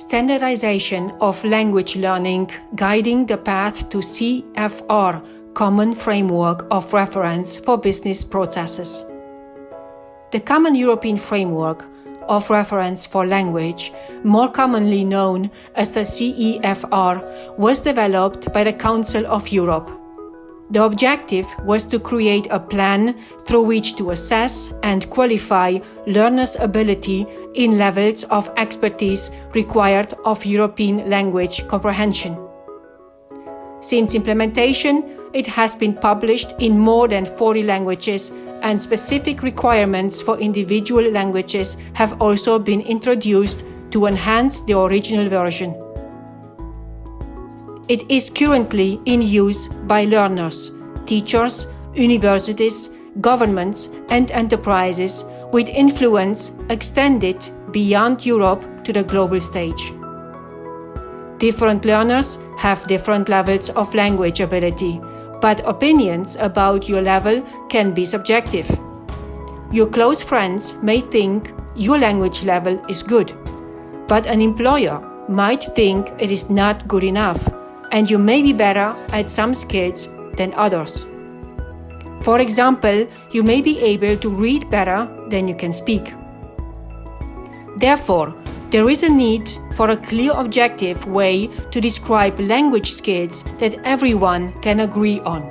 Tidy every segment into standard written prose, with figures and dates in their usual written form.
Standardization of language learning guiding the path to CFR, Common Framework of Reference for Business Processes. The Common European Framework of Reference for Language, more commonly known as the CEFR, was developed by the Council of Europe. The objective was to create a plan through which to assess and qualify learners' ability in levels of expertise required of European language comprehension. Since implementation, it has been published in more than 40 languages, and specific requirements for individual languages have also been introduced to enhance the original version. It is currently in use by learners, teachers, universities, governments, and enterprises with influence extended beyond Europe to the global stage. Different learners have different levels of language ability, but opinions about your level can be subjective. Your close friends may think your language level is good, but an employer might think it is not good enough, and you may be better at some skills than others. For example, you may be able to read better than you can speak. Therefore, there is a need for a clear objective way to describe language skills that everyone can agree on.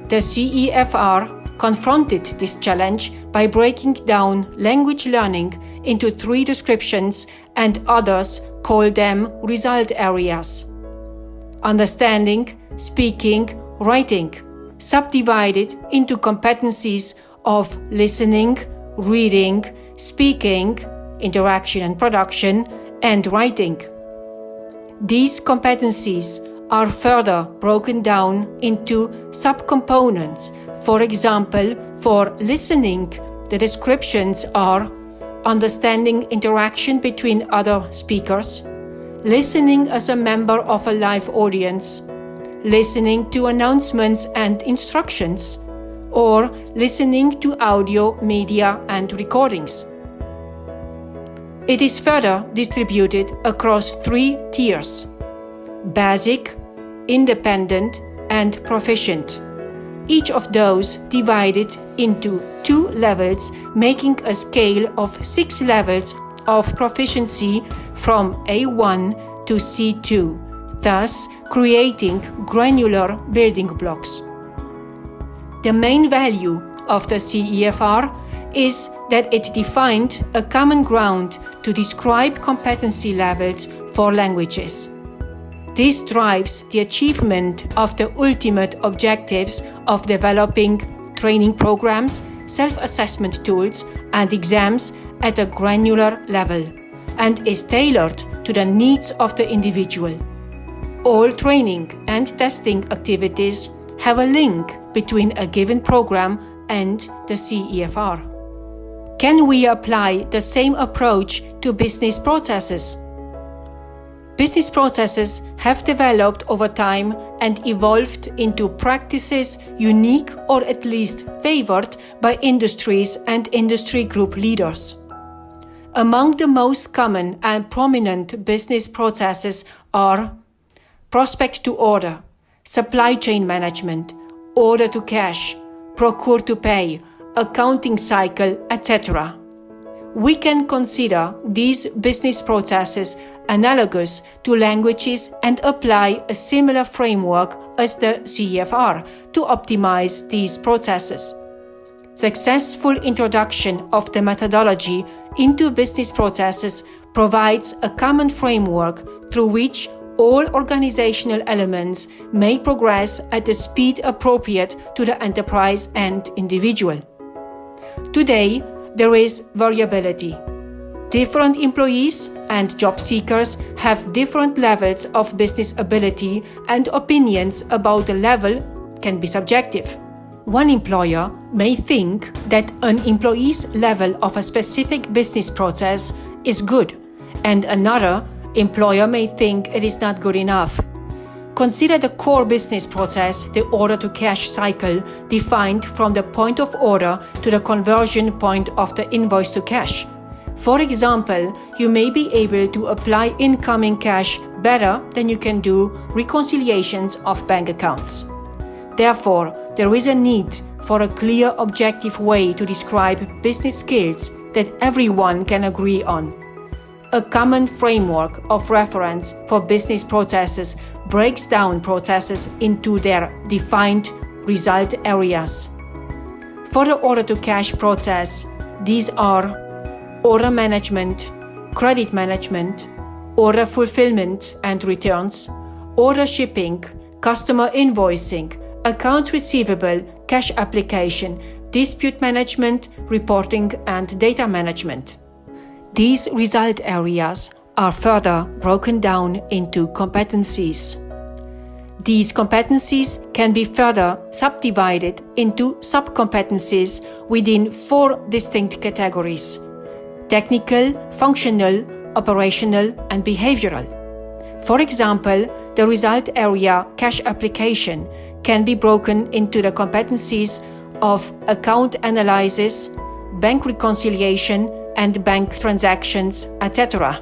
The CEFR confronted this challenge by breaking down language learning into 3 descriptions, and others call them result areas: understanding, speaking, writing, subdivided into competencies of listening, reading, speaking, interaction and production, and writing. These competencies are further broken down into subcomponents. For example, for listening, the descriptions are understanding interaction between other speakers, listening as a member of a live audience, listening to announcements and instructions, or listening to audio, media, and recordings. It is further distributed across 3 tiers: basic, independent, and proficient. Each of those divided into 2 levels, making a scale of 6 levels of proficiency from A1 to C2, thus creating granular building blocks. The main value of the CEFR is that it defined a common ground to describe competency levels for languages. This drives the achievement of the ultimate objectives of developing training programs, self-assessment tools, and exams at a granular level, and is tailored to the needs of the individual. All training and testing activities have a link between a given program and the CEFR. Can we apply the same approach to business processes? Business processes have developed over time and evolved into practices unique or at least favored by industries and industry group leaders. Among the most common and prominent business processes are prospect to order, supply chain management, order to cash, procure to pay, accounting cycle, etc. We can consider these business processes analogous to languages and apply a similar framework as the CEFR to optimize these processes. Successful introduction of the methodology into business processes provides a common framework through which all organizational elements may progress at the speed appropriate to the enterprise and individual. Today, there is variability. Different employees and job seekers have different levels of business ability, and opinions about the level can be subjective. One employer may think that an employee's level of a specific business process is good, and another employer may think it is not good enough. Consider the core business process, the order-to-cash cycle, defined from the point of order to the conversion point of the invoice to cash. For example, you may be able to apply incoming cash better than you can do reconciliations of bank accounts. Therefore, there is a need for a clear, objective way to describe business skills that everyone can agree on. A common framework of reference for business processes breaks down processes into their defined result areas. For the order-to-cash process, these are order management, credit management, order fulfillment and returns, order shipping, customer invoicing, accounts receivable, cash application, dispute management, reporting, and data management. These result areas are further broken down into competencies. These competencies can be further subdivided into subcompetencies within 4 distinct categories: technical, functional, operational, and behavioral. For example, the result area cash application can be broken into the competencies of account analysis, bank reconciliation, and bank transactions, etc.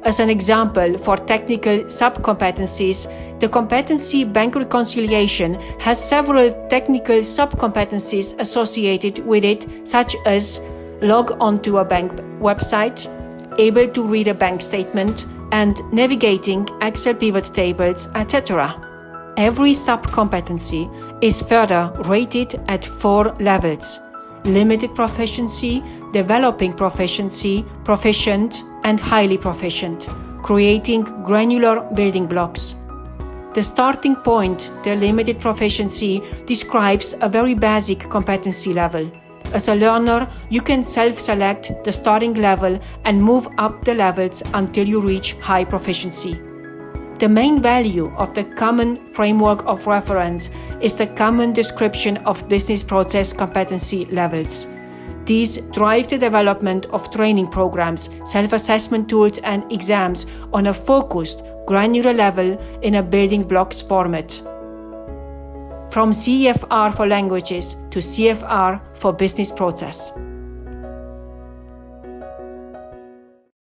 As an example for technical subcompetencies, the competency bank reconciliation has several technical subcompetencies associated with it, such as log onto a bank website, able to read a bank statement, and navigating Excel pivot tables, etc. Every subcompetency is further rated at 4 levels: limited proficiency, developing proficiency, proficient, and highly proficient, creating granular building blocks. The starting point, the limited proficiency, describes a very basic competency level. As a learner, you can self-select the starting level and move up the levels until you reach high proficiency. The main value of the common framework of reference is the common description of business process competency levels. These drive the development of training programs, self-assessment tools, and exams on a focused, granular level in a building blocks format. From CEFR for languages to CFR for business process.